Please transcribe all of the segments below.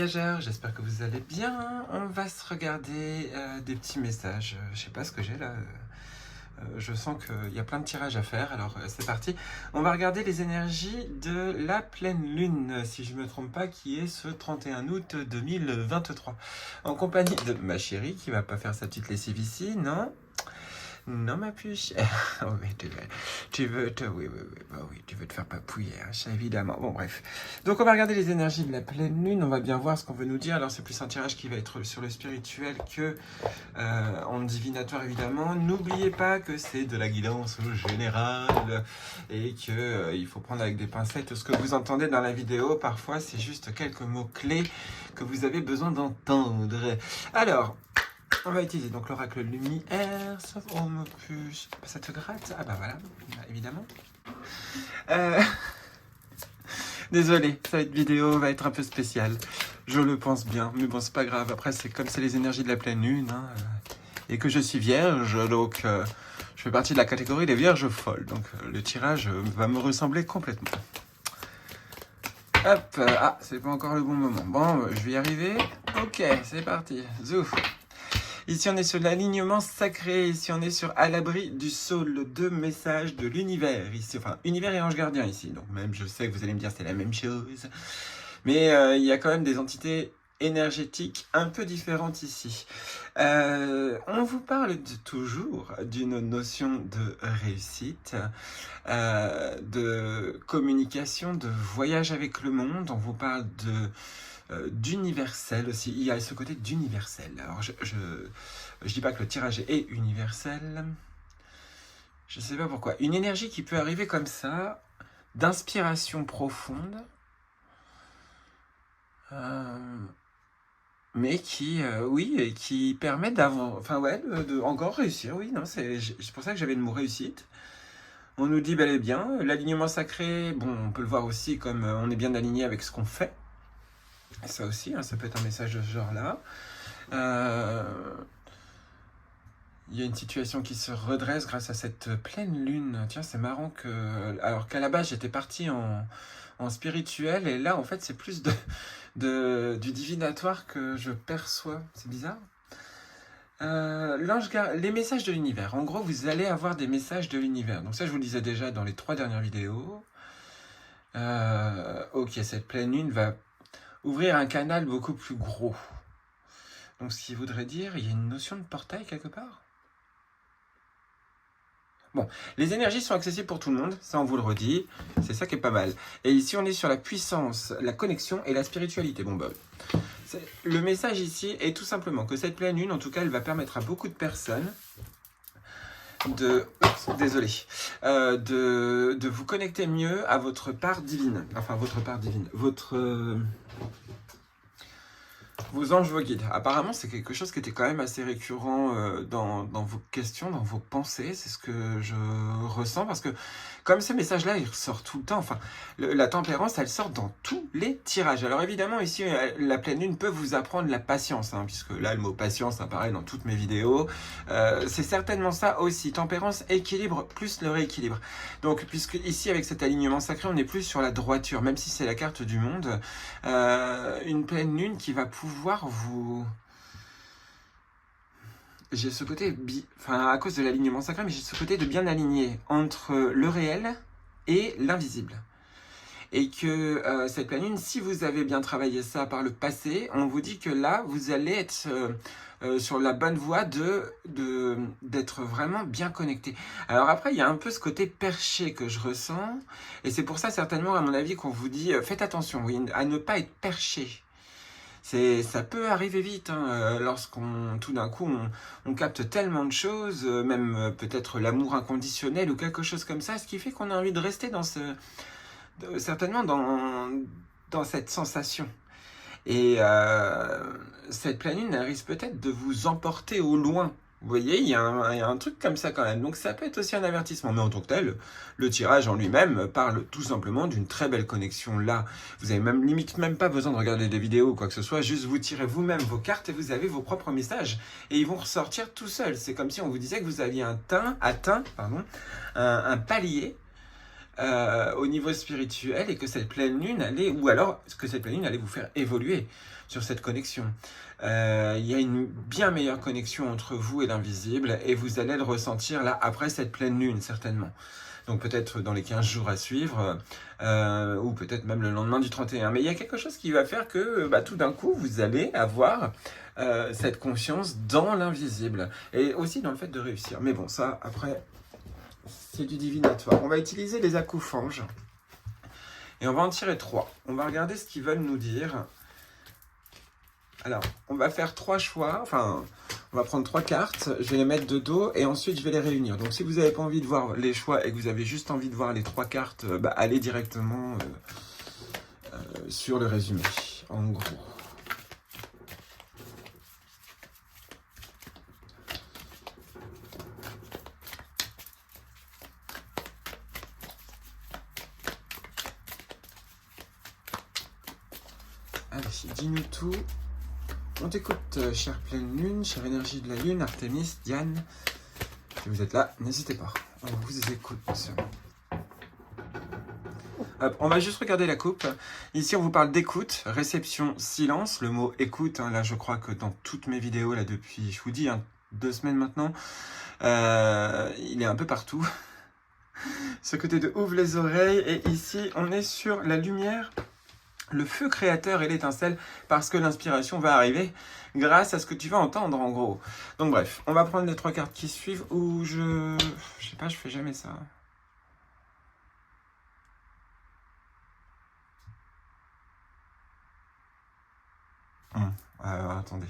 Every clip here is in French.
voyageurs, j'espère que vous allez bien. On va se regarder des petits messages. Je sais pas ce que j'ai là. Je sens qu'il y a plein de tirages à faire, alors c'est parti. On va regarder les énergies de la pleine lune, si je ne me trompe pas, qui est ce 31 août 2023. En compagnie de ma chérie, qui va pas faire sa petite lessive ici, non? Non, ma puce. Oh, mais oui, tu veux te faire papouiller, hein, ça, évidemment. Bon, bref. Donc, on va regarder les énergies de la pleine lune. On va bien voir ce qu'on veut nous dire. Alors, c'est plus un tirage qui va être sur le spirituel que en divinatoire, évidemment. N'oubliez pas que c'est de la guidance générale et que il faut prendre avec des pincettes ce que vous entendez dans la vidéo. Parfois, c'est juste quelques mots-clés que vous avez besoin d'entendre. Alors, on va utiliser donc l'oracle lumière, sauf oh mon puce, ça te gratte? Ah bah voilà, évidemment. Désolé, cette vidéo va être un peu spéciale, je le pense bien, mais bon c'est pas grave, après c'est comme c'est les énergies de la pleine lune, hein, et que je suis vierge, donc je fais partie de la catégorie des vierges folles, donc le tirage va me ressembler complètement. Hop, ah c'est pas encore le bon moment, bon je vais y arriver, ok c'est parti, zouf. Ici, on est sur l'alignement sacré. Ici, on est sur à l'abri du sol, deux messages de l'univers. Ici, enfin, univers et ange gardien ici. Donc, même, je sais que vous allez me dire c'est la même chose. Mais il y a quand même des entités énergétiques un peu différentes ici. On vous parle toujours d'une notion de réussite, de communication, de voyage avec le monde. On vous parle d'universel aussi. Il y a ce côté d'universel. Alors, je dis pas que le tirage est universel. Je sais pas pourquoi. Une énergie qui peut arriver comme ça, d'inspiration profonde, mais qui, oui, et qui permet d'avoir, enfin ouais, de encore réussir. Oui, non, c'est pour ça que j'avais le mot réussite. On nous dit bel et bien, l'alignement sacré, bon, on peut le voir aussi comme on est bien aligné avec ce qu'on fait. Ça aussi, hein, ça peut être un message de ce genre-là. Il y a une situation qui se redresse grâce à cette pleine lune. Tiens, c'est marrant que... Alors qu'à la base, j'étais parti en spirituel, et là, en fait, c'est plus du divinatoire que je perçois. C'est bizarre. Les messages de l'univers. En gros, vous allez avoir des messages de l'univers. Donc ça, je vous le disais déjà dans les 3 dernières vidéos. Ok, cette pleine lune va ouvrir un canal beaucoup plus gros. Donc ce qui voudrait dire, il y a une notion de portail quelque part. Bon, les énergies sont accessibles pour tout le monde, ça on vous le redit, c'est ça qui est pas mal. Et ici on est sur la puissance, la connexion et la spiritualité. Bon bah, le message ici est tout simplement que cette pleine lune, en tout cas, elle va permettre à beaucoup de personnes de vous connecter mieux à votre part divine. Enfin, votre part divine, vos anges, vos guides. Apparemment, c'est quelque chose qui était quand même assez récurrent dans vos questions, dans vos pensées. C'est ce que je ressens parce que comme ce message-là, il ressort tout le temps. Enfin, la tempérance, elle sort dans tous les tirages. Alors évidemment, ici, la pleine lune peut vous apprendre la patience, hein, puisque là, le mot patience apparaît dans toutes mes vidéos. C'est certainement ça aussi. Tempérance, équilibre, plus le rééquilibre. Donc, puisque ici, avec cet alignement sacré, on est plus sur la droiture, même si c'est la carte du monde. Une pleine lune qui va pouvoir vous... J'ai ce côté, à cause de l'alignement sacré, mais j'ai ce côté de bien aligner entre le réel et l'invisible. Et que cette pleine lune, si vous avez bien travaillé ça par le passé, on vous dit que là, vous allez être sur la bonne voie d'être vraiment bien connecté. Alors après, il y a un peu ce côté perché que je ressens, et c'est pour ça certainement, à mon avis, qu'on vous dit, faites attention, oui, à ne pas être perché. Ça peut arriver vite, hein, lorsqu'on, tout d'un coup, on capte tellement de choses, même peut-être l'amour inconditionnel ou quelque chose comme ça, ce qui fait qu'on a envie de rester certainement dans cette sensation. Et cette pleine lune, elle risque peut-être de vous emporter au loin. Vous voyez, il y a un truc comme ça quand même. Donc ça peut être aussi un avertissement. Mais en tant que tel, le tirage en lui-même parle tout simplement d'une très belle connexion là. Vous avez limite même pas besoin de regarder des vidéos ou quoi que ce soit. Juste vous tirez vous-même vos cartes et vous avez vos propres messages. Et ils vont ressortir tout seuls. C'est comme si on vous disait que vous aviez atteint un palier au niveau spirituel et que cette pleine lune allait, ou alors que cette pleine lune allait vous faire évoluer sur cette connexion. Il y a une bien meilleure connexion entre vous et l'invisible et vous allez le ressentir là après cette pleine lune certainement. Donc peut-être dans les 15 jours à suivre, ou peut-être même le lendemain du 31. Mais il y a quelque chose qui va faire que tout d'un coup, vous allez avoir cette conscience dans l'invisible. Et aussi dans le fait de réussir. Mais bon, ça, après, c'est du divinatoire. On va utiliser les acoufanges. Et on va en tirer 3. On va regarder ce qu'ils veulent nous dire. Alors, on va faire 3 choix, enfin, on va prendre 3 cartes, je vais les mettre de dos et ensuite je vais les réunir. Donc si vous n'avez pas envie de voir les choix et que vous avez juste envie de voir les 3 cartes, allez directement sur le résumé, en gros. Allez, dis-nous tout. On t'écoute, chère pleine lune, chère énergie de la lune, Artémis, Diane. Si vous êtes là, n'hésitez pas, on vous écoute. Hop, on va juste regarder la coupe. Ici, on vous parle d'écoute, réception, silence. Le mot écoute, là, je crois que dans toutes mes vidéos, là, depuis, je vous dis, 2 semaines maintenant, il est un peu partout. Ce côté de ouvre les oreilles. Et ici, on est sur la lumière, le feu créateur et l'étincelle, parce que l'inspiration va arriver grâce à ce que tu vas entendre, en gros. Donc bref, on va prendre les 3 cartes qui suivent, où je sais pas, je fais jamais ça. Attendez.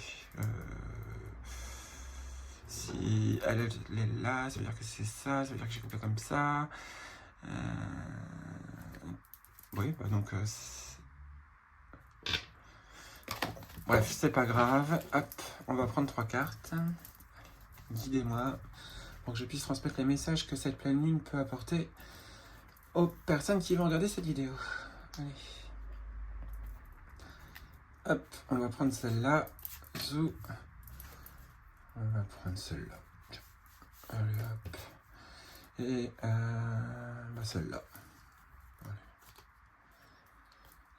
Si elle est là, ça veut dire que c'est ça, ça veut dire que j'ai coupé comme ça. Oui, donc... Bref, c'est pas grave. Hop, on va prendre 3 cartes. Guidez-moi pour que je puisse transmettre les messages que cette pleine lune peut apporter aux personnes qui vont regarder cette vidéo. Allez. Hop, on va prendre celle-là. Zou. On va prendre celle-là. Allez, hop. Et celle-là.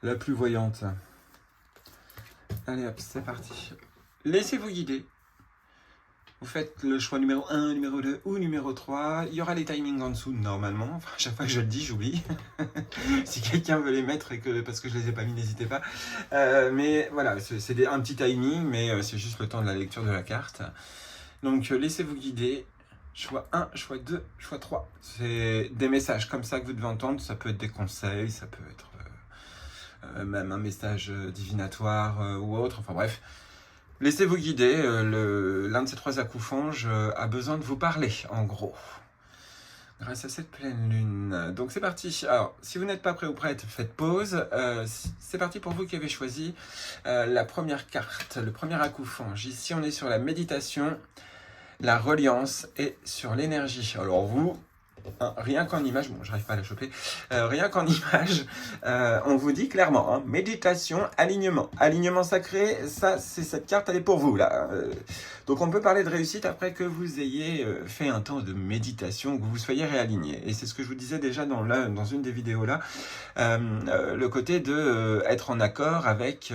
La plus voyante. Allez hop, c'est parti. Laissez-vous guider. Vous faites le choix numéro 1, numéro 2 ou numéro 3. Il y aura les timings en dessous normalement. Enfin, chaque fois que je le dis, j'oublie. Si quelqu'un veut les mettre et que parce que je les ai pas mis, n'hésitez pas. Mais voilà, c'est un petit timing, mais c'est juste le temps de la lecture de la carte. Donc laissez-vous guider. Choix 1, choix 2, choix 3. C'est des messages comme ça que vous devez entendre. Ça peut être des conseils, ça peut être même un message divinatoire ou autre. Enfin bref. Laissez-vous guider, l'un de ces 3 acoufanges a besoin de vous parler, en gros. Grâce à cette pleine lune. Donc c'est parti. Alors, si vous n'êtes pas prêt ou prête, faites pause. C'est parti pour vous qui avez choisi la première carte, le premier acoufange. Ici, on est sur la méditation, la reliance et sur l'énergie. Alors vous... rien qu'en image, bon, j'arrive pas à la choper, rien qu'en image, on vous dit clairement, méditation, alignement. Alignement sacré, ça, c'est cette carte, elle est pour vous, là. Donc, on peut parler de réussite après que vous ayez fait un temps de méditation, que vous soyez réaligné. Et c'est ce que je vous disais déjà dans une des vidéos là, le côté de être en accord avec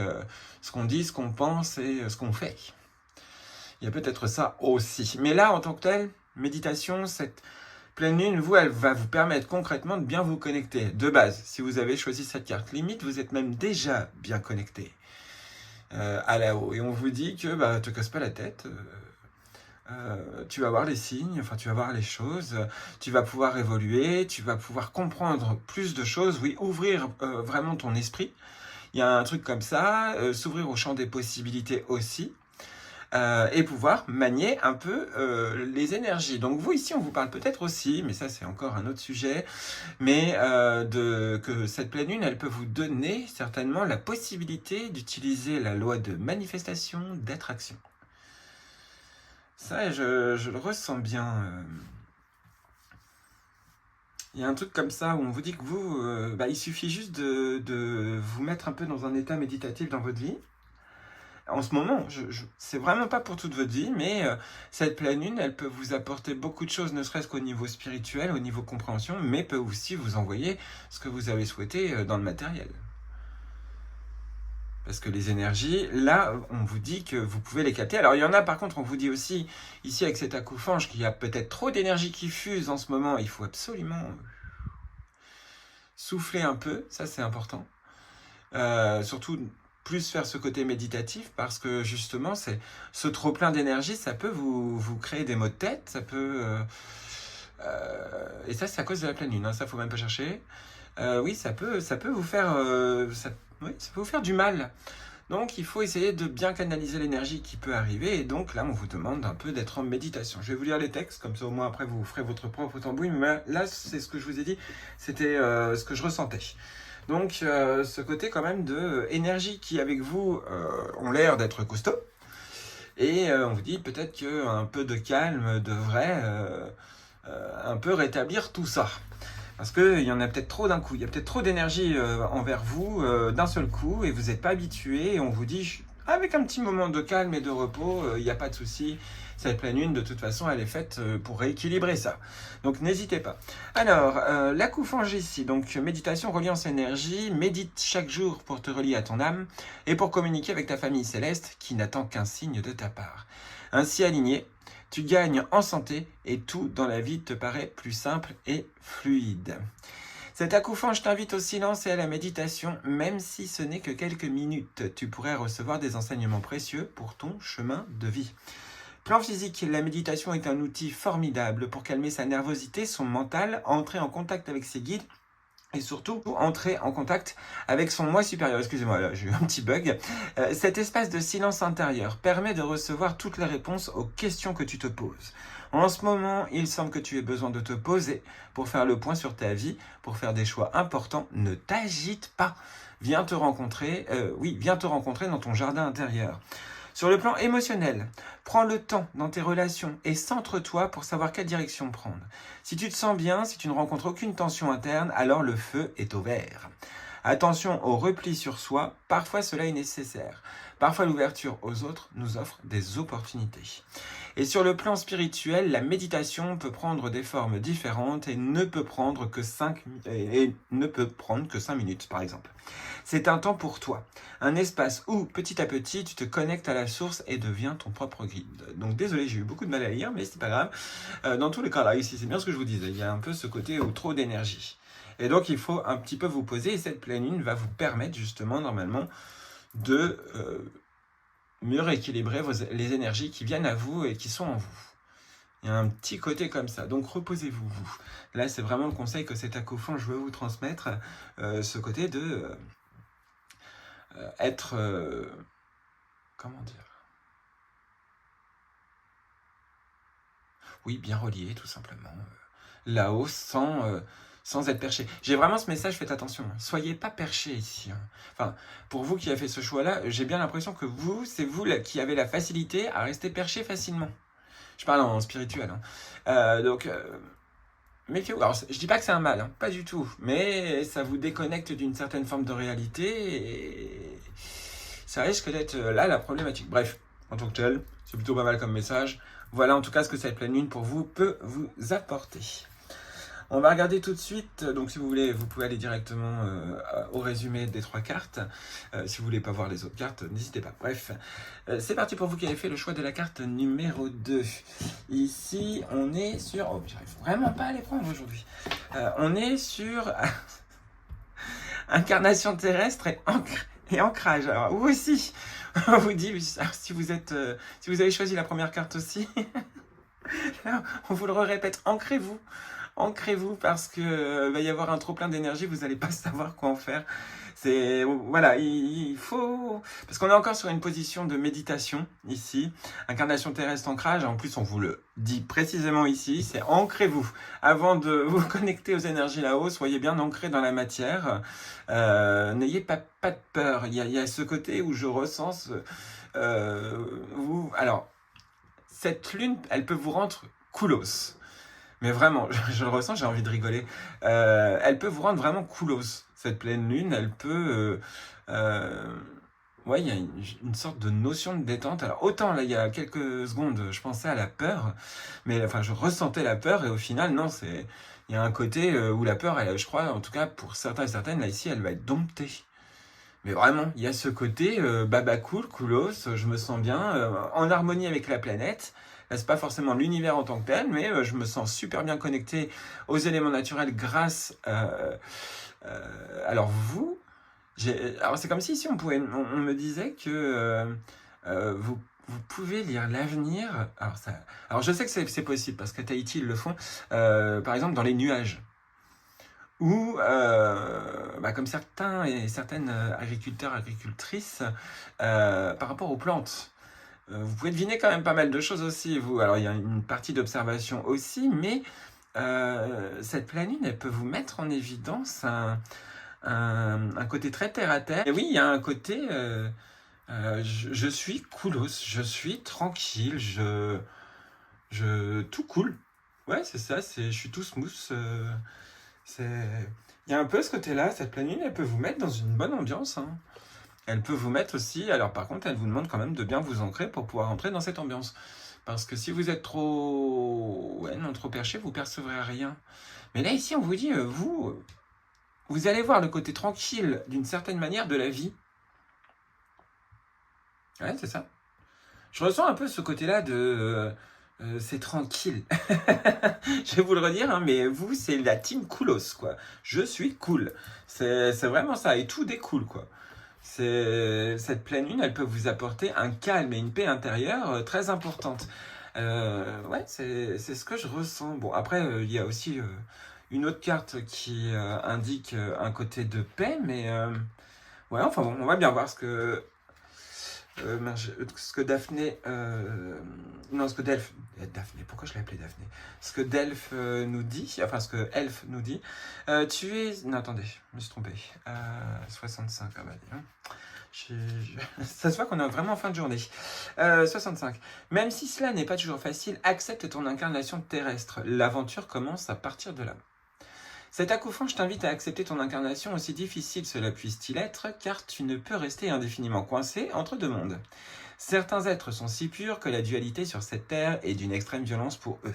ce qu'on dit, ce qu'on pense et ce qu'on fait. Il y a peut-être ça aussi. Mais là, en tant que tel, méditation, cette pleine lune, vous, elle va vous permettre concrètement de bien vous connecter. De base, si vous avez choisi cette carte, limite, vous êtes même déjà bien connecté à là-haut. Et on vous dit que te casse pas la tête. Tu vas voir les signes, enfin tu vas voir les choses, tu vas pouvoir évoluer, tu vas pouvoir comprendre plus de choses, oui, ouvrir vraiment ton esprit. Il y a un truc comme ça, s'ouvrir au champ des possibilités aussi. Et pouvoir manier un peu les énergies. Donc vous, ici, on vous parle peut-être aussi, mais ça, c'est encore un autre sujet, mais que cette pleine lune, elle peut vous donner certainement la possibilité d'utiliser la loi de manifestation, d'attraction. Ça, je le ressens bien. Il y a un truc comme ça où on vous dit que vous, il suffit juste de vous mettre un peu dans un état méditatif dans votre vie, en ce moment, c'est vraiment pas pour toute votre vie, mais cette pleine lune, elle peut vous apporter beaucoup de choses, ne serait-ce qu'au niveau spirituel, au niveau compréhension, mais peut aussi vous envoyer ce que vous avez souhaité dans le matériel. Parce que les énergies, là, on vous dit que vous pouvez les capter. Alors, il y en a, par contre, on vous dit aussi, ici, avec cet acouphage, qu'il y a peut-être trop d'énergie qui fuse en ce moment. Il faut absolument souffler un peu, ça, c'est important. Surtout, plus faire ce côté méditatif, parce que, justement, ce trop-plein d'énergie, ça peut vous créer des maux de tête, ça peut... et ça, c'est à cause de la pleine lune, hein, ça, faut même pas chercher. Oui, ça peut vous faire... oui, ça peut vous faire du mal. Donc, il faut essayer de bien canaliser l'énergie qui peut arriver. Et donc, là, on vous demande un peu d'être en méditation. Je vais vous lire les textes, comme ça, au moins, après, vous ferez votre propre tambouille. Mais là, c'est ce que je vous ai dit. C'était ce que je ressentais. Donc, ce côté, quand même, de énergie qui, avec vous, ont l'air d'être costaud. Et on vous dit peut-être qu'un peu de calme devrait un peu rétablir tout ça. Parce qu'il y en a peut-être trop d'un coup, il y a peut-être trop d'énergie envers vous d'un seul coup et vous n'êtes pas habitué et on vous dit avec un petit moment de calme et de repos, il n'y a pas de souci, cette pleine lune de toute façon elle est faite pour rééquilibrer ça. Donc n'hésitez pas. Alors, l'acouphage ici, donc méditation, reliance énergie, médite chaque jour pour te relier à ton âme et pour communiquer avec ta famille céleste qui n'attend qu'un signe de ta part. Ainsi aligné, tu gagnes en santé et tout dans la vie te paraît plus simple et fluide. Cet acouphage t'invite au silence et à la méditation, même si ce n'est que quelques minutes. Tu pourrais recevoir des enseignements précieux pour ton chemin de vie. Plan physique, la méditation est un outil formidable pour calmer sa nervosité, son mental, entrer en contact avec ses guides et surtout entrer en contact avec son moi supérieur. Excusez-moi, là j'ai eu un petit bug. Cet espace de silence intérieur permet de recevoir toutes les réponses aux questions que tu te poses. En ce moment, il semble que tu aies besoin de te poser pour faire le point sur ta vie, pour faire des choix importants. Ne t'agite pas. Viens te rencontrer dans ton jardin intérieur. Sur le plan émotionnel, prends le temps dans tes relations et centre-toi pour savoir quelle direction prendre. Si tu te sens bien, si tu ne rencontres aucune tension interne, alors le feu est au vert. Attention au repli sur soi, parfois cela est nécessaire. Parfois l'ouverture aux autres nous offre des opportunités. Et sur le plan spirituel, la méditation peut prendre des formes différentes et ne peut prendre que 5 minutes par exemple. C'est un temps pour toi, un espace où petit à petit tu te connectes à la source et deviens ton propre guide. Donc désolé, j'ai eu beaucoup de mal à lire, mais c'est pas grave. Dans tous les cas là, ici c'est bien ce que je vous disais, il y a un peu ce côté où trop d'énergie. Et donc il faut un petit peu vous poser et cette pleine lune va vous permettre justement normalement de mieux rééquilibrer les énergies qui viennent à vous et qui sont en vous. Il y a un petit côté comme ça, donc reposez-vous. Là c'est vraiment le conseil que cet acouphage je veux vous transmettre, ce côté de être, comment dire, oui, bien relié tout simplement, là-haut sans être perché. J'ai vraiment ce message, faites attention, soyez pas perché ici. Enfin, pour vous qui avez fait ce choix-là, j'ai bien l'impression que c'est vous là, qui avez la facilité à rester perché facilement. Je parle en spirituel. Donc, méfiez-vous. Alors, je dis pas que c'est un mal, hein, pas du tout, mais ça vous déconnecte d'une certaine forme de réalité et ça risque d'être là la problématique. Bref, en tant que tel, c'est plutôt pas mal comme message. Voilà en tout cas ce que cette pleine lune pour vous peut vous apporter. On va regarder tout de suite, donc si vous voulez, vous pouvez aller directement au résumé des 3 cartes. Si vous voulez pas voir les autres cartes, n'hésitez pas. Bref, c'est parti pour vous qui avez fait le choix de la carte numéro 2. Ici, on est sur... Oh, j'arrive vraiment pas à les prendre aujourd'hui. On est sur incarnation terrestre et ancrage. Alors, vous aussi, on vous dit, si vous avez choisi la première carte aussi, on vous le répète, ancrez-vous. Ancrez-vous parce que va y avoir un trop plein d'énergie, vous n'allez pas savoir quoi en faire. Voilà, il faut... Parce qu'on est encore sur une position de méditation ici, incarnation terrestre, ancrage. En plus, on vous le dit précisément ici, c'est ancrez-vous. Avant de vous connecter aux énergies là-haut, soyez bien ancrés dans la matière. N'ayez pas de peur. Il y a ce côté où je ressens... Alors, cette lune, elle peut vous rendre coolos. Mais vraiment, je le ressens, j'ai envie de rigoler. Elle peut vous rendre vraiment coolos, cette pleine lune. Elle peut ouais, il y a une sorte de notion de détente. Alors autant là, il y a quelques secondes, je pensais à la peur, mais enfin, je ressentais la peur et au final, non, il y a un côté où la peur, elle, je crois, en tout cas pour certains et certaines, là ici, elle va être domptée. Mais vraiment, il y a ce côté baba cool, coolos, je me sens bien, en harmonie avec la planète. Là, c'est pas forcément l'univers en tant que tel, mais je me sens super bien connecté aux éléments naturels grâce. Alors vous, alors c'est comme si on me disait que vous pouvez lire l'avenir. Alors je sais que c'est possible parce qu'à Tahiti ils le font. Par exemple dans les nuages. Ou comme certains et certaines agriculteurs, agricultrices, par rapport aux plantes. Vous pouvez deviner quand même pas mal de choses aussi, vous. Alors il y a une partie d'observation aussi, mais cette pleine lune, elle peut vous mettre en évidence un côté très terre à terre. Et oui, il y a un côté, je suis coolos, je suis tranquille, tout cool. Ouais, c'est ça, je suis tout smooth. Il y a un peu ce côté-là, cette pleine lune, elle peut vous mettre dans une bonne ambiance, hein. Elle peut vous mettre aussi, alors par contre, elle vous demande quand même de bien vous ancrer pour pouvoir entrer dans cette ambiance. Parce que si vous êtes trop perché, vous percevrez rien. Mais là, ici, on vous dit, vous allez voir le côté tranquille, d'une certaine manière, de la vie. Ouais, c'est ça. Je ressens un peu ce côté-là de... c'est tranquille. Je vais vous le redire, hein, mais vous, c'est la team coolos, quoi. Je suis cool. C'est vraiment ça, et tout découle, quoi. Cette pleine lune, elle peut vous apporter un calme et une paix intérieure très importante. Ouais, c'est ce que je ressens. Bon, après, il y a aussi une autre carte qui indique un côté de paix, mais ouais, enfin bon, on va bien voir ce que Daphné, non, ce que Daphné, pourquoi je l'ai appelé Daphné? Ce que Delphes nous dit, enfin ce que Elf nous dit. Non, attendez, je me suis trompé. 65, ah bah dis, ça se voit qu'on est vraiment en fin de journée. 65. Même si cela n'est pas toujours facile, accepte ton incarnation terrestre. L'aventure commence à partir de là. Cet acouphant, je t'invite à accepter ton incarnation, aussi difficile cela puisse-t-il être, car tu ne peux rester indéfiniment coincé entre deux mondes. Certains êtres sont si purs que la dualité sur cette terre est d'une extrême violence pour eux.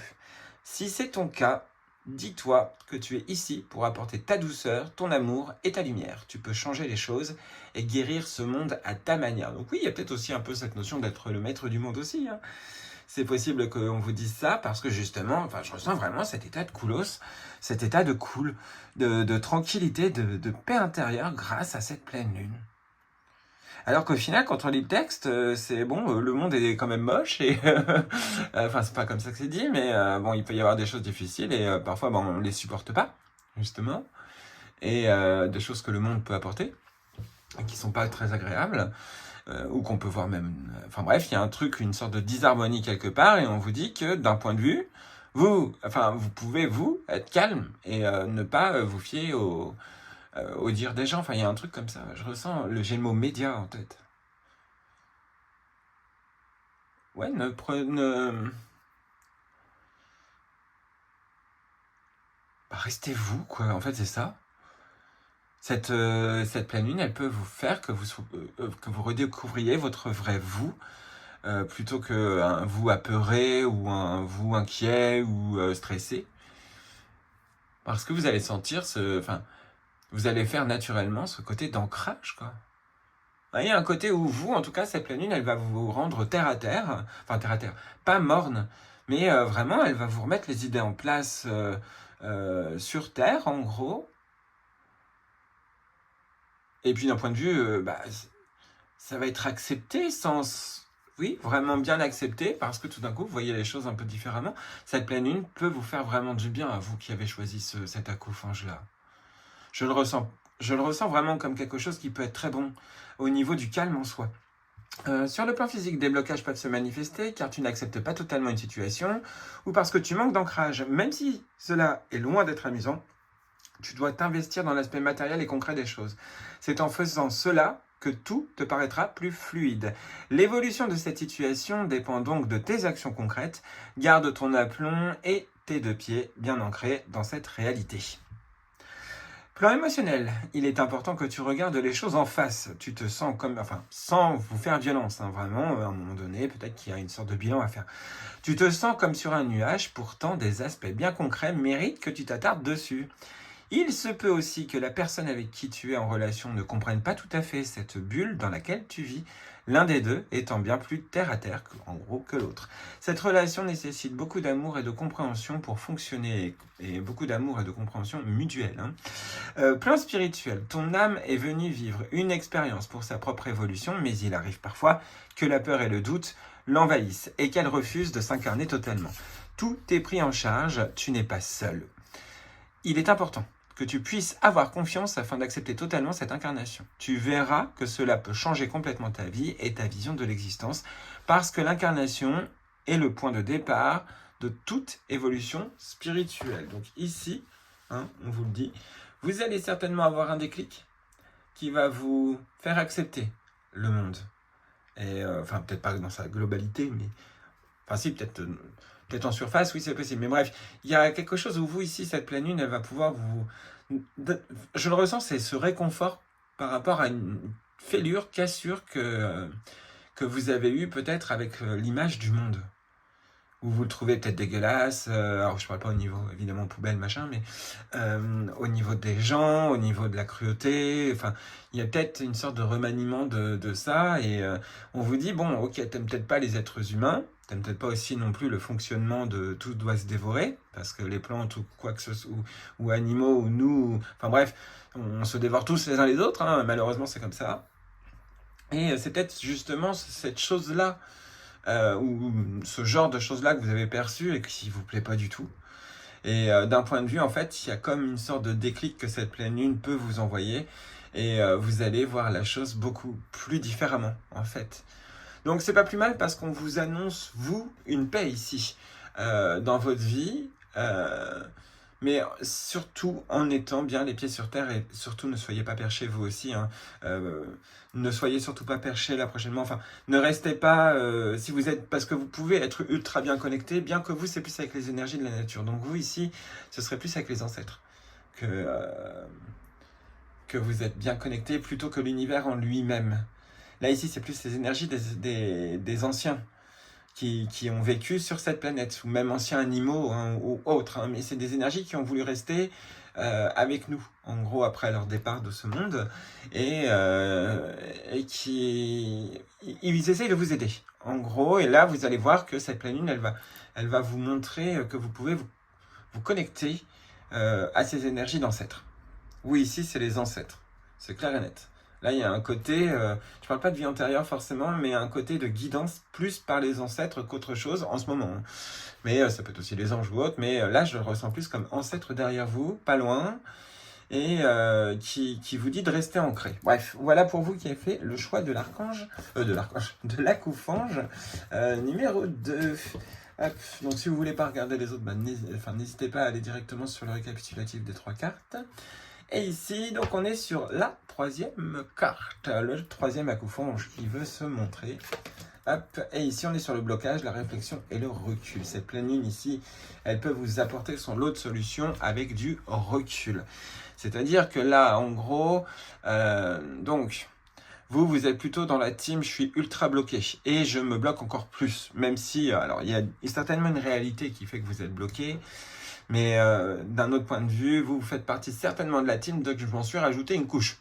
Si c'est ton cas, dis-toi que tu es ici pour apporter ta douceur, ton amour et ta lumière. Tu peux changer les choses et guérir ce monde à ta manière. Donc oui, il y a peut-être aussi un peu cette notion d'être le maître du monde aussi, hein. C'est possible qu'on vous dise ça parce que justement, enfin, je ressens vraiment cet état de coolos, cet état de cool, de tranquillité, de paix intérieure grâce à cette pleine lune. Alors qu'au final, quand on lit le texte, c'est bon, le monde est quand même moche et enfin c'est pas comme ça que c'est dit, mais bon, il peut y avoir des choses difficiles et parfois on les supporte pas, justement, et des choses que le monde peut apporter et qui sont pas très agréables. Ou qu'on peut voir même... Enfin bref, il y a un truc, une sorte de disharmonie quelque part, et on vous dit que d'un point de vue, vous pouvez, être calme et ne pas vous fier au dire des gens. Enfin, il y a un truc comme ça. J'ai le mot média en tête. Ouais, restez vous, quoi. En fait, c'est ça. Cette pleine lune, elle peut vous faire que vous redécouvriez votre vrai vous, plutôt que un vous apeuré ou un vous inquiet ou stressé. Parce que vous allez sentir vous allez faire naturellement ce côté d'ancrage, quoi. Il y a un côté où vous, en tout cas, cette pleine lune, elle va vous rendre terre à terre, pas morne, mais vraiment, elle va vous remettre les idées en place sur terre, en gros. Et puis d'un point de vue, ça va être accepté oui, vraiment bien accepté, parce que tout d'un coup, vous voyez les choses un peu différemment. Cette pleine lune peut vous faire vraiment du bien à vous qui avez choisi cet acouphage-là. Je le ressens vraiment comme quelque chose qui peut être très bon au niveau du calme en soi. Sur le plan physique, des blocages peuvent se manifester car tu n'acceptes pas totalement une situation ou parce que tu manques d'ancrage. Même si cela est loin d'être amusant, tu dois t'investir dans l'aspect matériel et concret des choses. C'est en faisant cela que tout te paraîtra plus fluide. L'évolution de cette situation dépend donc de tes actions concrètes. Garde ton aplomb et tes deux pieds bien ancrés dans cette réalité. Plan émotionnel, il est important que tu regardes les choses en face. Tu te sens comme, enfin, sans vous faire violence, hein, vraiment, à un moment donné, peut-être qu'il y a une sorte de bilan à faire. Tu te sens comme sur un nuage, pourtant des aspects bien concrets méritent que tu t'attardes dessus. Il se peut aussi que la personne avec qui tu es en relation ne comprenne pas tout à fait cette bulle dans laquelle tu vis, l'un des deux étant bien plus terre à terre, en gros, que l'autre. Cette relation nécessite beaucoup d'amour et de compréhension pour fonctionner, et beaucoup d'amour et de compréhension mutuelle. Plan spirituel, ton âme est venue vivre une expérience pour sa propre évolution, mais il arrive parfois que la peur et le doute l'envahissent et qu'elle refuse de s'incarner totalement. Tout est pris en charge, tu n'es pas seul. Il est important que tu puisses avoir confiance afin d'accepter totalement cette incarnation. Tu verras que cela peut changer complètement ta vie et ta vision de l'existence, parce que l'incarnation est le point de départ de toute évolution spirituelle. Donc ici, on vous le dit, vous allez certainement avoir un déclic qui va vous faire accepter le monde. Et enfin, peut-être pas dans sa globalité, mais enfin si, peut-être en surface, oui, c'est possible. Mais bref, il y a quelque chose où vous, ici, cette pleine lune, elle va pouvoir vous... Je le ressens, c'est ce réconfort par rapport à une fêlure, cassure que vous avez eue peut-être avec l'image du monde. Où vous le trouvez peut-être dégueulasse, alors je parle pas au niveau, évidemment, poubelle, machin, mais au niveau des gens, au niveau de la cruauté, enfin, il y a peut-être une sorte de remaniement de ça, et on vous dit, bon, ok, t'aimes peut-être pas les êtres humains, t'aimes peut-être pas aussi non plus le fonctionnement de tout doit se dévorer, parce que les plantes ou quoi que ce soit, ou animaux, ou nous, enfin bref, on se dévore tous les uns les autres, hein, malheureusement c'est comme ça. Et c'est peut-être justement cette chose-là, ou ce genre de choses-là que vous avez perçu et qui vous plaît pas du tout. Et d'un point de vue, en fait, il y a comme une sorte de déclic que cette pleine lune peut vous envoyer, et vous allez voir la chose beaucoup plus différemment, en fait. Donc c'est pas plus mal parce qu'on vous annonce, vous, une paix ici, dans votre vie, mais surtout en étant bien les pieds sur terre, et surtout ne soyez pas perchés vous aussi, hein. Ne soyez surtout pas perchés là prochainement, enfin ne restez pas, si vous êtes, parce que vous pouvez être ultra bien connecté, bien que vous c'est plus avec les énergies de la nature, donc vous ici ce serait plus avec les ancêtres que vous êtes bien connecté plutôt que l'univers en lui-même. Là ici c'est plus les énergies des anciens qui ont vécu sur cette planète, ou même anciens animaux, hein, ou autres, hein, mais c'est des énergies qui ont voulu rester avec nous, en gros, après leur départ de ce monde, et qui ils essayent de vous aider, en gros, et là, vous allez voir que cette pleine lune, elle va vous montrer que vous pouvez vous connecter à ces énergies d'ancêtres. Oui, ici, c'est les ancêtres, c'est clair et net. Là, il y a un côté, je parle pas de vie antérieure forcément, mais un côté de guidance plus par les ancêtres qu'autre chose en ce moment. Mais ça peut être aussi les anges ou autres, mais là, je le ressens plus comme ancêtre derrière vous, pas loin, et qui vous dit de rester ancré. Bref, voilà pour vous qui avez fait le choix de de l'accoufange, numéro 2. Hop. Donc si vous voulez pas regarder les autres, n'hésitez pas à aller directement sur le récapitulatif des 3 cartes. Et ici, donc on est sur la 3e carte, le 3e accoufange qui veut se montrer. Hop. Et ici, on est sur le blocage, la réflexion et le recul. Cette pleine lune ici, elle peut vous apporter son lot de solutions avec du recul. C'est-à-dire que là, en gros, donc, vous êtes plutôt dans la team, je suis ultra bloqué et je me bloque encore plus. Même si, alors, il y a certainement une réalité qui fait que vous êtes bloqué. Mais d'un autre point de vue, vous faites partie certainement de la team, donc je m'en suis rajouté une couche.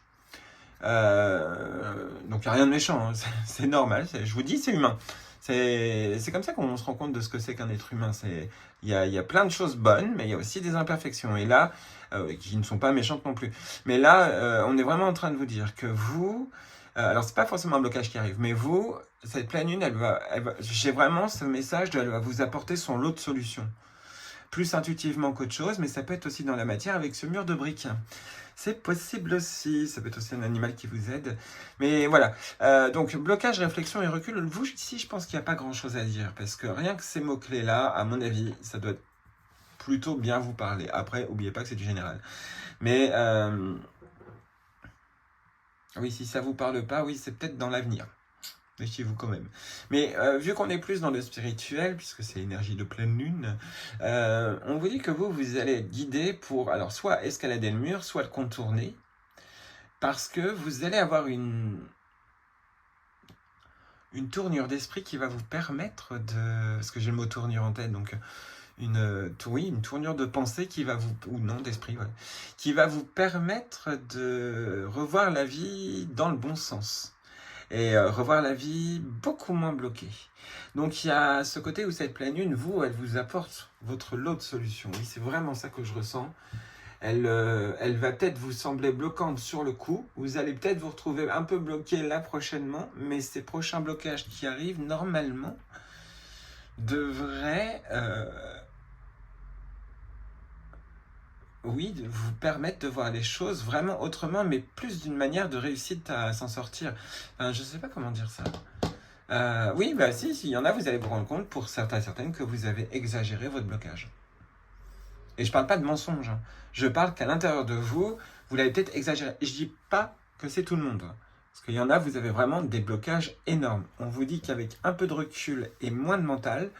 Donc il n'y a rien de méchant, hein. C'est normal, je vous dis, c'est humain. C'est comme ça qu'on se rend compte de ce que c'est qu'un être humain. Il y a plein de choses bonnes, mais il y a aussi des imperfections. Et là, qui ne sont pas méchantes non plus. Mais là, on est vraiment en train de vous dire que vous... alors, c'est pas forcément un blocage qui arrive, mais vous, cette pleine lune, j'ai vraiment ce message, elle va vous apporter son lot de solutions. Plus intuitivement qu'autre chose, mais ça peut être aussi dans la matière avec ce mur de briques. C'est possible aussi, ça peut être aussi un animal qui vous aide. Mais voilà, donc blocage, réflexion et recul. Vous, ici, je pense qu'il n'y a pas grand-chose à dire, parce que rien que ces mots-clés-là, à mon avis, ça doit plutôt bien vous parler. Après, n'oubliez pas que c'est du général. Mais oui, si ça ne vous parle pas, oui, c'est peut-être dans l'avenir. méfiez-vous quand même. Mais vu qu'on est plus dans le spirituel, puisque c'est l'énergie de pleine lune, on vous dit que vous allez être guidé pour, alors, soit escalader le mur, soit le contourner, parce que vous allez avoir une tournure d'esprit qui va vous permettre de... Parce que j'ai le mot tournure en tête, donc une tournure de pensée qui va vous... Ou non, d'esprit, ouais. Qui va vous permettre de revoir la vie dans le bon sens. Et revoir la vie beaucoup moins bloquée. Donc il y a ce côté où cette pleine lune, elle vous apporte votre lot de solutions. Oui, c'est vraiment ça que je ressens. Elle va peut-être vous sembler bloquante sur le coup. Vous allez peut-être vous retrouver un peu bloqué là prochainement, mais ces prochains blocages qui arrivent, normalement, devraient oui, vous permettre de voir les choses vraiment autrement, mais plus d'une manière de réussite à s'en sortir. Enfin, je ne sais pas comment dire ça. Oui, bah si, il y en a, vous allez vous rendre compte pour certaines que vous avez exagéré votre blocage. Et je parle pas de mensonge, hein. Je parle qu'à l'intérieur de vous, vous l'avez peut-être exagéré. Et je dis pas que c'est tout le monde, hein. Parce qu'il y en a, vous avez vraiment des blocages énormes. On vous dit qu'avec un peu de recul et moins de mental,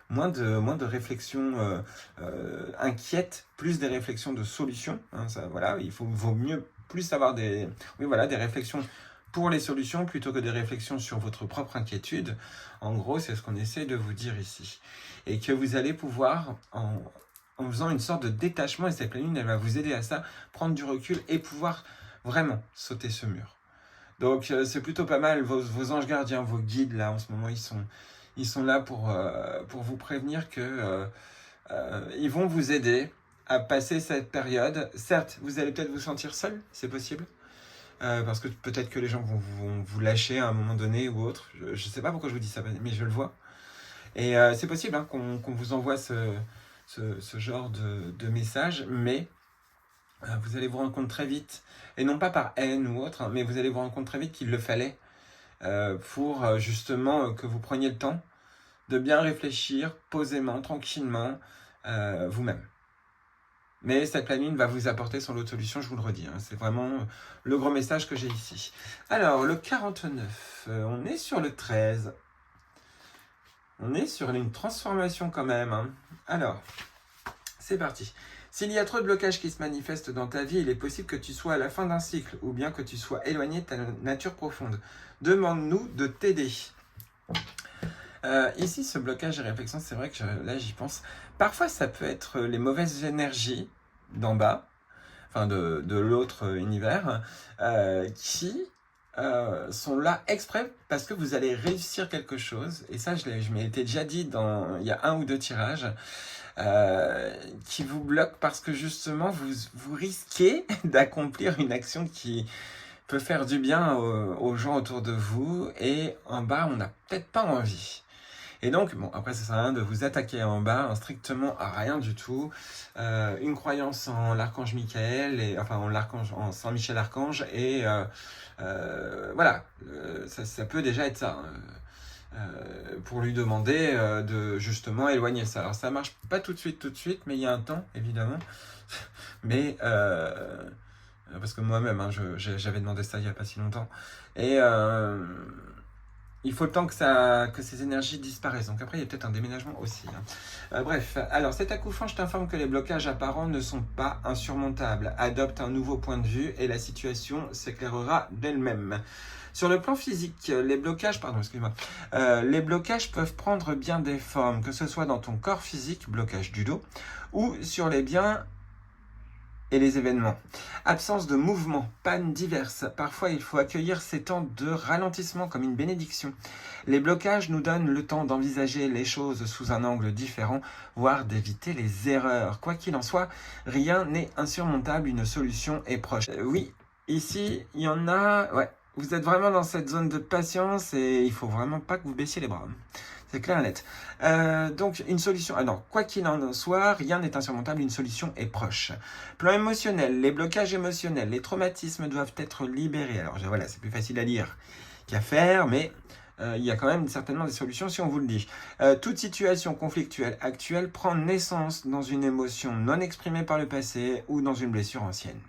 moins de réflexions inquiètes, plus des réflexions de solutions, hein, ça, voilà, vaut mieux plus avoir des réflexions pour les solutions plutôt que des réflexions sur votre propre inquiétude. En gros, c'est ce qu'on essaie de vous dire ici. Et que vous allez pouvoir, en faisant une sorte de détachement, et cette pleine lune, elle va vous aider à ça, prendre du recul et pouvoir vraiment sauter ce mur. Donc c'est plutôt pas mal, vos anges gardiens, vos guides, là, en ce moment, ils sont là pour vous prévenir que ils vont vous aider à passer cette période. Certes, vous allez peut-être vous sentir seul, c'est possible. Parce que peut-être que les gens vont vous lâcher à un moment donné ou autre. Je ne sais pas pourquoi je vous dis ça, mais je le vois. Et c'est possible hein, qu'on vous envoie ce genre de message, mais vous allez vous rendre compte très vite, et non pas par haine ou autre, hein, mais vous allez vous rendre compte très vite qu'il le fallait pour justement que vous preniez le temps de bien réfléchir posément, tranquillement, vous-même. Mais cette pleine lune va vous apporter son lot de solutions, je vous le redis. Hein. C'est vraiment le gros message que j'ai ici. Alors, le 49, on est sur le 13. On est sur une transformation quand même. Hein. Alors, c'est parti. S'il y a trop de blocages qui se manifestent dans ta vie, il est possible que tu sois à la fin d'un cycle ou bien que tu sois éloigné de ta nature profonde. Demande-nous de t'aider. Ici, ce blocage et réflexion, c'est vrai que là, j'y pense. Parfois, ça peut être les mauvaises énergies d'en bas, enfin de l'autre univers, qui sont là exprès parce que vous allez réussir quelque chose. Et ça, je m'ai été déjà dit il y a 1 ou 2 tirages, qui vous bloquent parce que justement, vous risquez d'accomplir une action qui peut faire du bien aux gens autour de vous. Et en bas, on n'a peut-être pas envie. Et donc, bon, après, ça sert à rien de vous attaquer en bas, hein, strictement à rien du tout. Une croyance en l'archange Michael, enfin en Saint Michel Archange, et voilà, ça peut déjà être ça. Pour lui demander de justement éloigner ça. Alors ça marche pas tout de suite, mais il y a un temps, évidemment. Mais parce que moi-même, hein, j'avais demandé ça il y a pas si longtemps. Et il faut le temps que ces énergies disparaissent. Donc après, il y a peut-être un déménagement aussi. Hein. Bref, alors cet acouphant, je t'informe que les blocages apparents ne sont pas insurmontables. Adopte un nouveau point de vue et la situation s'éclairera d'elle-même. Sur le plan physique, les blocages peuvent prendre bien des formes, que ce soit dans ton corps physique, blocage du dos, ou sur les biens et les événements. Absence de mouvement, pannes diverses. Parfois, il faut accueillir ces temps de ralentissement comme une bénédiction. Les blocages nous donnent le temps d'envisager les choses sous un angle différent, voire d'éviter les erreurs. Quoi qu'il en soit, rien n'est insurmontable, une solution est proche. Oui, ici, il y en a... Ouais, vous êtes vraiment dans cette zone de patience et il faut vraiment pas que vous baissiez les bras. C'est clair et net. Donc, une solution... Alors, quoi qu'il en soit, rien n'est insurmontable, une solution est proche. Plan émotionnel, les blocages émotionnels, les traumatismes doivent être libérés. Alors, voilà, c'est plus facile à lire qu'à faire, mais il y a quand même certainement des solutions si on vous le dit. Toute situation conflictuelle actuelle prend naissance dans une émotion non exprimée par le passé ou dans une blessure ancienne.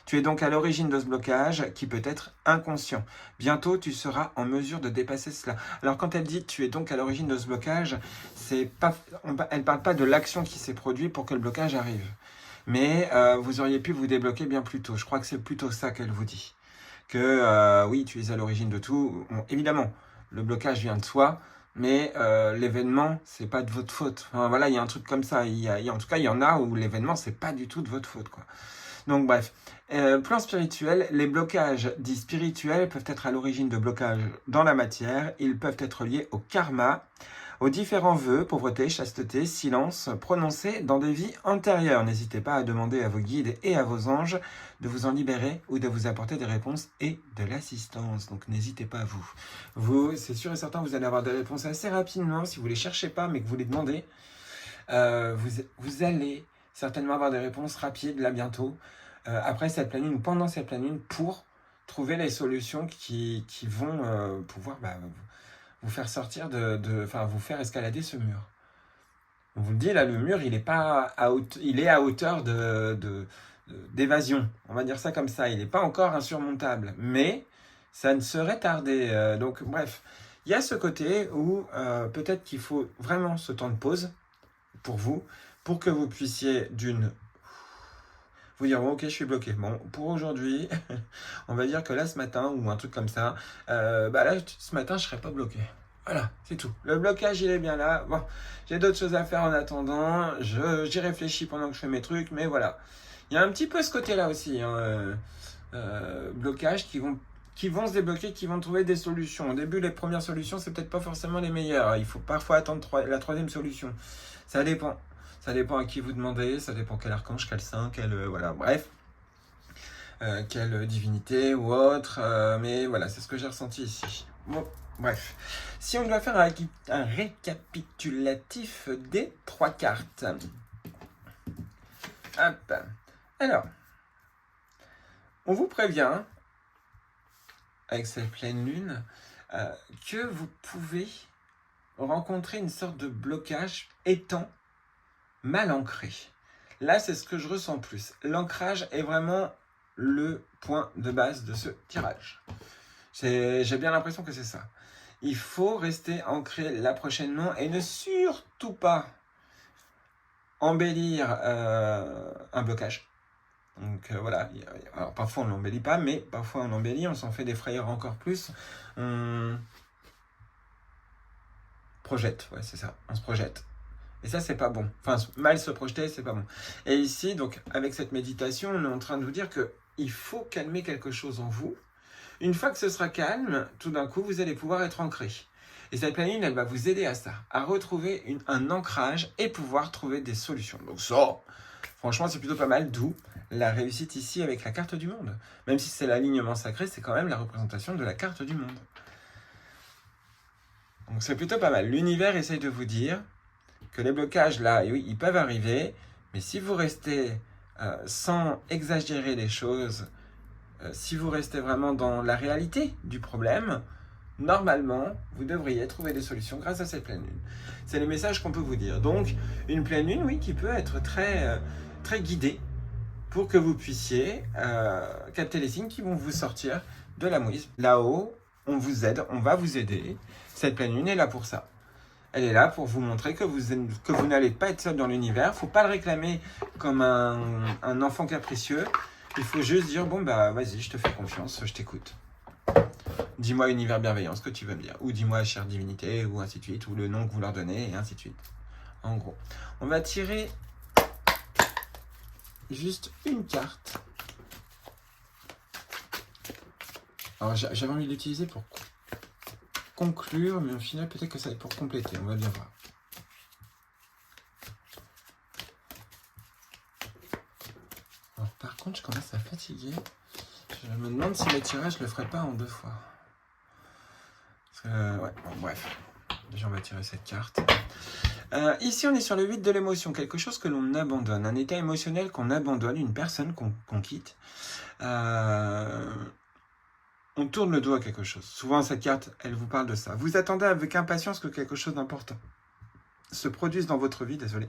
Tu es donc à l'origine de ce blocage qui peut être inconscient. Bientôt, tu seras en mesure de dépasser cela. Alors, quand elle dit tu es donc à l'origine de ce blocage, elle ne parle pas de l'action qui s'est produite pour que le blocage arrive. Mais vous auriez pu vous débloquer bien plus tôt. Je crois que c'est plutôt ça qu'elle vous dit. Que oui, tu es à l'origine de tout. Bon, évidemment, le blocage vient de soi, mais l'événement, c'est pas de votre faute. Enfin, voilà, il y a un truc comme ça. En tout cas, il y en a où l'événement, c'est pas du tout de votre faute, quoi. Donc bref, plan spirituel, les blocages dits spirituels peuvent être à l'origine de blocages dans la matière. Ils peuvent être liés au karma, aux différents vœux, pauvreté, chasteté, silence, prononcés dans des vies antérieures. N'hésitez pas à demander à vos guides et à vos anges de vous en libérer ou de vous apporter des réponses et de l'assistance. Donc n'hésitez pas vous. C'est sûr et certain, vous allez avoir des réponses assez rapidement si vous ne les cherchez pas mais que vous les demandez. Vous allez certainement avoir des réponses rapides là bientôt, après cette pleine lune ou pendant cette pleine lune, pour trouver les solutions qui vont pouvoir vous faire sortir enfin vous faire escalader ce mur. On vous le dit là, le mur il est à hauteur d'évasion, on va dire ça comme ça, il n'est pas encore insurmontable, mais ça ne serait tardé. Donc bref, il y a ce côté où peut-être qu'il faut vraiment ce temps de pause pour vous, pour que vous puissiez vous dire, bon, ok, je suis bloqué. Bon, pour aujourd'hui, on va dire que là, ce matin, ou un truc comme ça, là, ce matin, je ne serai pas bloqué. Voilà, c'est tout. Le blocage, il est bien là. Bon, j'ai d'autres choses à faire en attendant. J'y réfléchis pendant que je fais mes trucs, mais voilà. Il y a un petit peu ce côté-là aussi, hein, blocage qui vont se débloquer, qui vont trouver des solutions. Au début, les premières solutions, c'est peut-être pas forcément les meilleures. Il faut parfois attendre la troisième solution. Ça dépend. Ça dépend à qui vous demandez, ça dépend quel archange, quel saint, voilà, bref. Quelle divinité ou autre. Mais voilà, c'est ce que j'ai ressenti ici. Bon, bref. Si on doit faire un récapitulatif des 3 cartes. Hop. Alors, on vous prévient, avec cette pleine lune, que vous pouvez rencontrer une sorte de blocage étant mal ancré. Là, c'est ce que je ressens plus. L'ancrage est vraiment le point de base de ce tirage. J'ai bien l'impression que c'est ça. Il faut rester ancré là prochainement et ne surtout pas embellir un blocage. Donc voilà, alors parfois on ne l'embellit pas, mais parfois on l'embellit, on s'en fait des frayeurs encore plus. On projette, ouais c'est ça, on se projette. Et ça, c'est pas bon. Enfin, mal se projeter, c'est pas bon. Et ici, donc, avec cette méditation, on est en train de vous dire qu'il faut calmer quelque chose en vous. Une fois que ce sera calme, tout d'un coup, vous allez pouvoir être ancré. Et cette pleine lune, elle va vous aider à ça, à retrouver un ancrage et pouvoir trouver des solutions. Donc ça, franchement, c'est plutôt pas mal, d'où la réussite ici avec la carte du monde. Même si c'est l'alignement sacré, c'est quand même la représentation de la carte du monde. Donc c'est plutôt pas mal. L'univers essaye de vous dire que les blocages, là, oui, ils peuvent arriver, mais si vous restez sans exagérer les choses, si vous restez vraiment dans la réalité du problème, normalement, vous devriez trouver des solutions grâce à cette pleine lune. C'est le message qu'on peut vous dire. Donc, une pleine lune, oui, qui peut être très, très guidée pour que vous puissiez capter les signes qui vont vous sortir de la mouise. Là-haut, on vous aide, on va vous aider. Cette pleine lune est là pour ça. Elle est là pour vous montrer que vous n'allez pas être seul dans l'univers. Il ne faut pas le réclamer comme un enfant capricieux. Il faut juste dire, bon, vas-y, je te fais confiance, je t'écoute. Dis-moi univers bienveillant, ce que tu veux me dire. Ou dis-moi chère divinité, ou ainsi de suite, ou le nom que vous leur donnez, et ainsi de suite. En gros. On va tirer juste une carte. Alors, j'avais envie de l'utiliser pour conclure, mais au final, peut-être que ça va être pour compléter. On va bien voir. Alors, par contre, je commence à fatiguer. Je me demande si le tirage, je le ferai pas en 2 fois. Ouais, bon, bref. Déjà, on va tirer cette carte. Ici, on est sur le 8 de l'émotion. Quelque chose que l'on abandonne. Un état émotionnel qu'on abandonne. Une personne qu'on quitte. On tourne le dos à quelque chose. Souvent, cette carte, elle vous parle de ça. Vous attendez avec impatience que quelque chose d'important se produisent dans votre vie, désolé.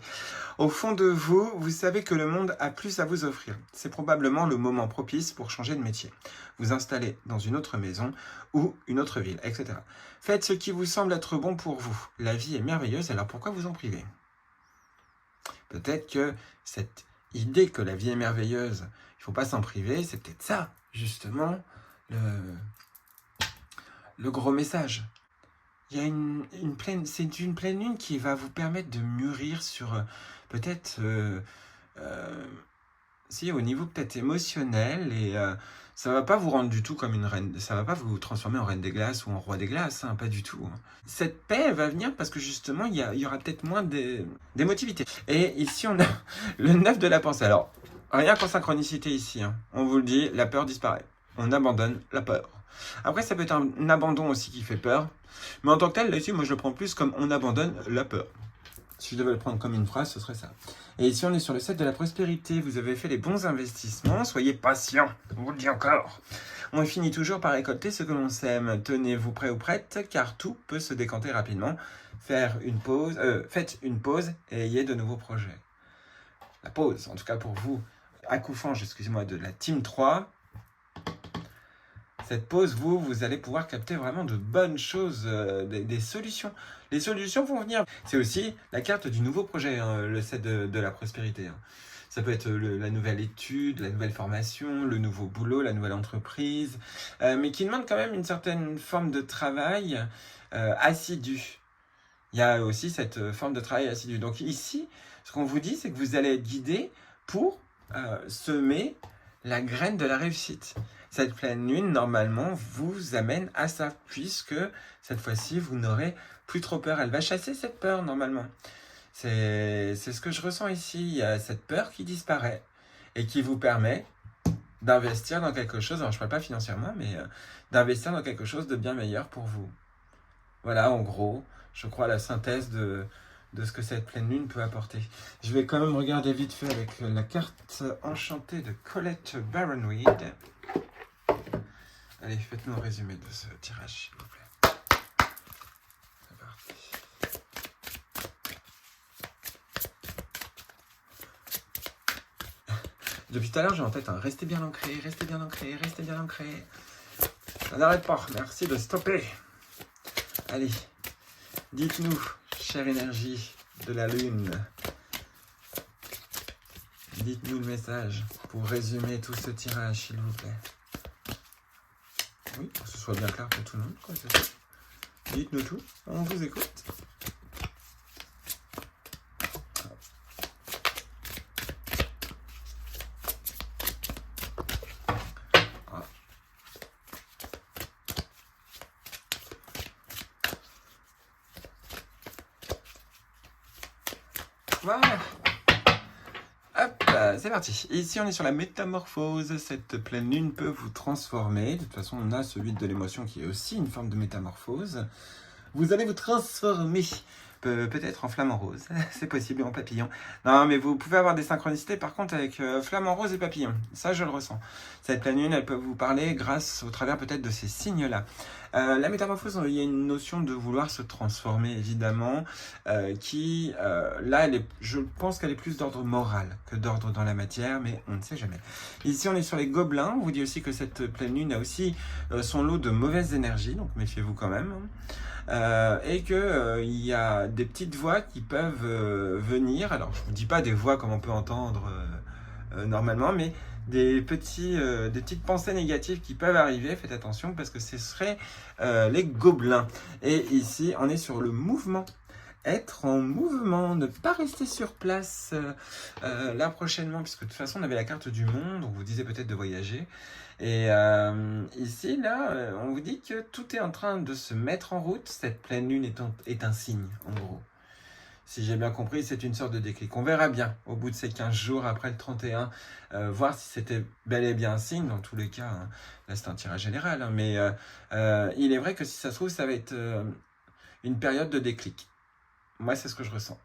Au fond de vous, vous savez que le monde a plus à vous offrir. C'est probablement le moment propice pour changer de métier, vous installer dans une autre maison ou une autre ville, etc. Faites ce qui vous semble être bon pour vous. La vie est merveilleuse, alors pourquoi vous en priver? Peut-être que cette idée que la vie est merveilleuse, il ne faut pas s'en priver, c'est peut-être ça, justement, le gros message. Il y a c'est une pleine lune qui va vous permettre de mûrir sur peut-être, si au niveau peut-être émotionnel, et ça va pas vous rendre du tout comme une reine, ça va pas vous transformer en reine des glaces ou en roi des glaces, hein, pas du tout. Hein. Cette paix elle va venir parce que justement il y aura peut-être moins d'émotivité. Et ici on a le 9 de la pensée. Alors rien qu'en synchronicité ici, hein, on vous le dit, la peur disparaît. On abandonne la peur. Après ça peut être un abandon aussi qui fait peur. Mais en tant que tel, là, ici, moi je le prends plus comme on abandonne la peur. Si je devais le prendre comme une phrase, ce serait ça. Et ici, on est sur le 7 de la prospérité. Vous avez fait les bons investissements. Soyez patient. On vous le dit encore. On finit toujours par récolter ce que l'on sème. Tenez-vous prêt ou prête, car tout peut se décanter rapidement. Faites une pause et ayez de nouveaux projets. La pause, en tout cas pour vous, accoufange, excusez-moi, de la team 3. Cette pause, vous allez pouvoir capter vraiment de bonnes choses, des solutions. Les solutions vont venir. C'est aussi la carte du nouveau projet, hein, le 7 de la prospérité. Hein. Ça peut être la nouvelle étude, la nouvelle formation, le nouveau boulot, la nouvelle entreprise, mais qui demande quand même une certaine forme de travail assidu. Il y a aussi cette forme de travail assidu. Donc ici, ce qu'on vous dit, c'est que vous allez être guidé pour semer la graine de la réussite. Cette pleine lune, normalement, vous amène à ça, puisque cette fois-ci, vous n'aurez plus trop peur. Elle va chasser cette peur, normalement. C'est ce que je ressens ici. Il y a cette peur qui disparaît et qui vous permet d'investir dans quelque chose, alors je ne parle pas financièrement, mais d'investir dans quelque chose de bien meilleur pour vous. Voilà, en gros, je crois, la synthèse de ce que cette pleine lune peut apporter. Je vais quand même regarder vite fait avec la carte enchantée de Colette Baron-Reid. Allez, faites-nous un résumé de ce tirage, s'il vous plaît. C'est parti. Depuis tout à l'heure, j'ai en tête un restez bien ancré, restez bien ancré, restez bien ancré. Ça n'arrête pas, merci de stopper. Allez, dites-nous, chère énergie de la lune, dites-nous le message pour résumer tout ce tirage, s'il vous plaît. Oui, pour que ce soit bien clair pour tout le monde, quoi, c'est ça. Dites-nous tout, on vous écoute. Ah. Voilà. Hop, c'est parti. Ici, on est sur la métamorphose. Cette pleine lune peut vous transformer. De toute façon, on a ce 8 de l'émotion qui est aussi une forme de métamorphose. Vous allez vous transformer. Peut-être en flamant rose. C'est possible, en papillon. Non, mais vous pouvez avoir des synchronicités, par contre, avec flamant rose et papillon. Ça, je le ressens. Cette pleine lune, elle peut vous parler grâce au travers peut-être de ces signes-là. La métamorphose, il y a une notion de vouloir se transformer, évidemment, qui, là, je pense qu'elle est plus d'ordre moral que d'ordre dans la matière, mais on ne sait jamais. Ici, on est sur les gobelins. On vous dit aussi que cette pleine lune a aussi son lot de mauvaises énergies, donc méfiez-vous quand même. Et qu'il y a des petites voix qui peuvent venir. Alors, je ne vous dis pas des voix comme on peut entendre normalement, mais des petites pensées négatives qui peuvent arriver. Faites attention parce que ce seraient les gobelins. Et ici, on est sur le mouvement. Être en mouvement, ne pas rester sur place là prochainement, puisque de toute façon on avait la carte du monde, on vous disait peut-être de voyager. Et ici, là, on vous dit que tout est en train de se mettre en route. Cette pleine lune est un signe, en gros. Si j'ai bien compris, c'est une sorte de déclic. On verra bien, au bout de ces 15 jours, après le 31, voir si c'était bel et bien un signe. Dans tous les cas, hein, là c'est un tirage général, hein, mais il est vrai que si ça se trouve, ça va être une période de déclic. Moi, c'est ce que je ressens.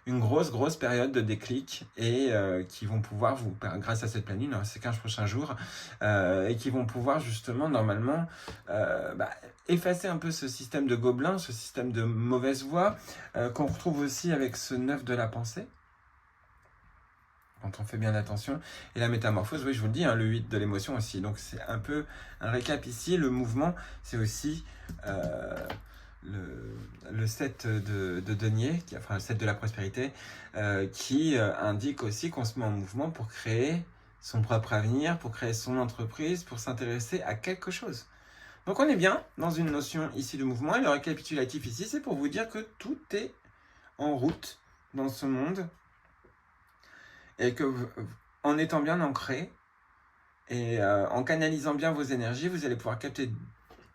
une grosse période de déclic et qui vont pouvoir vous, grâce à cette pleine lune, ces 15 prochains jours, et qui vont pouvoir justement normalement effacer un peu ce système de gobelins, ce système de mauvaise voix qu'on retrouve aussi avec ce 9 de la pensée, quand on fait bien attention. Et la métamorphose, oui, je vous le dis, hein, le 8 de l'émotion aussi. Donc c'est un peu un récap ici. Le mouvement, c'est aussi le 7 de denier, enfin le 7 de la prospérité, qui indique aussi qu'on se met en mouvement pour créer son propre avenir, pour créer son entreprise, pour s'intéresser à quelque chose. Donc on est bien dans une notion ici de mouvement, et le récapitulatif ici, c'est pour vous dire que tout est en route dans ce monde, et que en étant bien ancré, et en canalisant bien vos énergies, vous allez pouvoir capter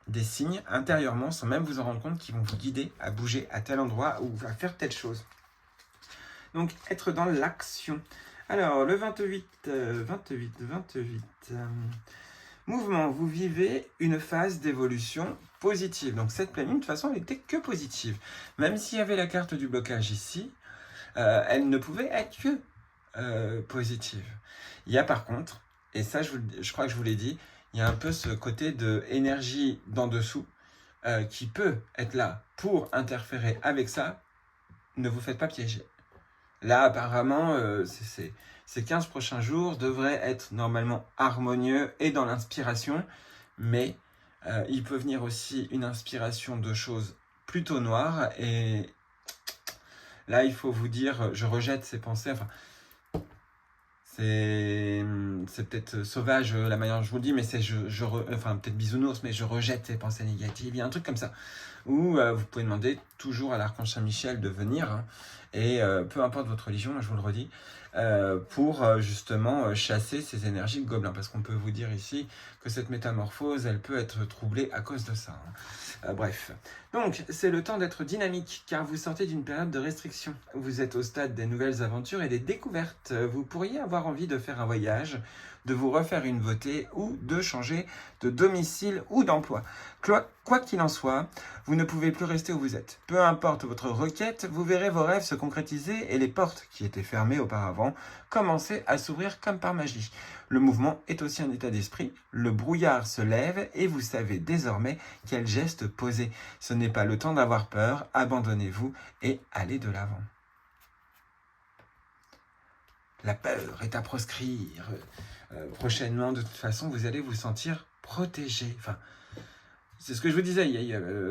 des signes intérieurement, sans même vous en rendre compte, qui vont vous guider à bouger à tel endroit ou à faire telle chose. Donc être dans l'action. Alors le 28, mouvement, vous vivez une phase d'évolution positive. Donc cette pleine lune, de toute façon, elle n'était que positive. Même s'il y avait la carte du blocage ici, elle ne pouvait être que positive. Il y a par contre, et ça je crois que je vous l'ai dit, il y a un peu ce côté de énergie d'en dessous qui peut être là pour interférer avec ça. Ne vous faites pas piéger. Là apparemment, ces 15 prochains jours devraient être normalement harmonieux et dans l'inspiration, mais il peut venir aussi une inspiration de choses plutôt noires, et là il faut vous dire, je rejette ces pensées, enfin c'est peut-être sauvage la manière dont je vous le dis, mais c'est enfin peut-être bisounours, mais je rejette ces pensées négatives. Il y a un truc comme ça où vous pouvez demander toujours à l'archange Saint-Michel de venir, hein, et peu importe votre religion, je vous le redis, pour justement chasser ces énergies de gobelins, parce qu'on peut vous dire ici que cette métamorphose, elle peut être troublée à cause de ça, hein. Bref, donc c'est le temps d'être dynamique, car vous sortez d'une période de restriction. Vous êtes au stade des nouvelles aventures et des découvertes. Vous pourriez avoir envie de faire un voyage, de vous refaire une beauté ou de changer de domicile ou d'emploi. Quoi qu'il en soit, vous ne pouvez plus rester où vous êtes. Peu importe votre requête, vous verrez vos rêves se concrétiser et les portes qui étaient fermées auparavant commencer à s'ouvrir comme par magie. Le mouvement est aussi un état d'esprit. Le brouillard se lève et vous savez désormais quel geste poser. Ce n'est pas le temps d'avoir peur, abandonnez-vous et allez de l'avant. La peur est à proscrire. Prochainement, de toute façon, vous allez vous sentir protégé. Enfin, c'est ce que je vous disais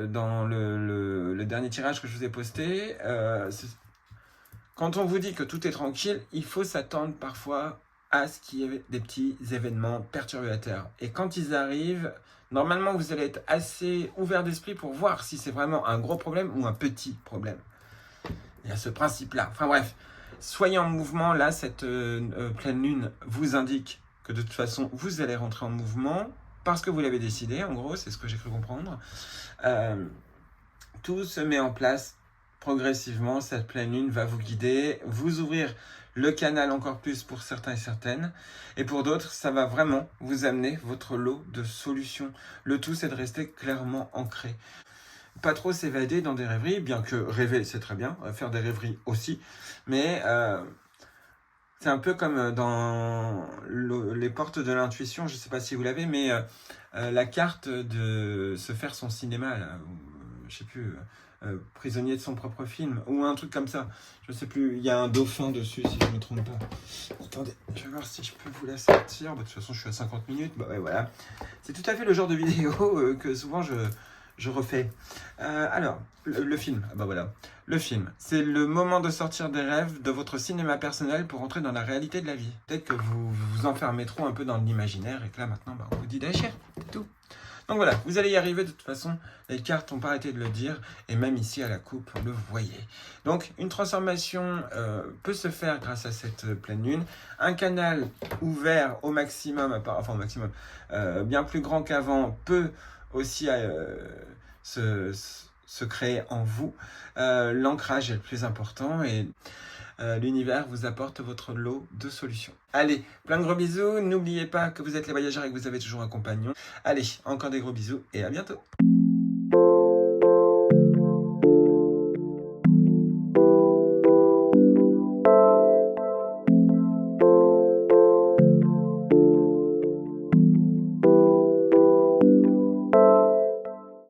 dans le dernier tirage que je vous ai posté. Quand on vous dit que tout est tranquille, il faut s'attendre parfois à ce qu'il y ait des petits événements perturbateurs. Et quand ils arrivent, normalement, vous allez être assez ouvert d'esprit pour voir si c'est vraiment un gros problème ou un petit problème. Il y a ce principe-là. Enfin bref, soyez en mouvement. Là, cette pleine lune vous indique que de toute façon, vous allez rentrer en mouvement parce que vous l'avez décidé. En gros, c'est ce que j'ai cru comprendre. Tout se met en place progressivement. Cette pleine lune va vous guider, vous ouvrir le canal encore plus pour certains et certaines. Et pour d'autres, ça va vraiment vous amener votre lot de solutions. Le tout, c'est de rester clairement ancré. Pas trop s'évader dans des rêveries, bien que rêver, c'est très bien. Faire des rêveries aussi. Mais c'est un peu comme dans les portes de l'intuition, je ne sais pas si vous l'avez, mais la carte de se faire son cinéma, là, je ne sais plus, prisonnier de son propre film, ou un truc comme ça. Je ne sais plus, il y a un dauphin dessus, si je ne me trompe pas. Attendez, je vais voir si je peux vous la sortir. De toute façon, je suis à 50 minutes. Bah ouais, voilà. C'est tout à fait le genre de vidéo que souvent je refais. Alors, le film, bah voilà. Le film, c'est le moment de sortir des rêves de votre cinéma personnel pour entrer dans la réalité de la vie. Peut-être que vous vous enfermez trop un peu dans l'imaginaire et que là maintenant, on vous dit d'agir, c'est tout. Donc voilà, vous allez y arriver de toute façon, les cartes n'ont pas arrêté de le dire, et même ici à la coupe, on le voyait. Donc une transformation peut se faire grâce à cette pleine lune, un canal ouvert au maximum, bien plus grand qu'avant, peut aussi se créer en vous. L'ancrage est le plus important et l'univers vous apporte votre lot de solutions. Allez, plein de gros bisous. N'oubliez pas que vous êtes les voyageurs et que vous avez toujours un compagnon. Allez, encore des gros bisous et à bientôt.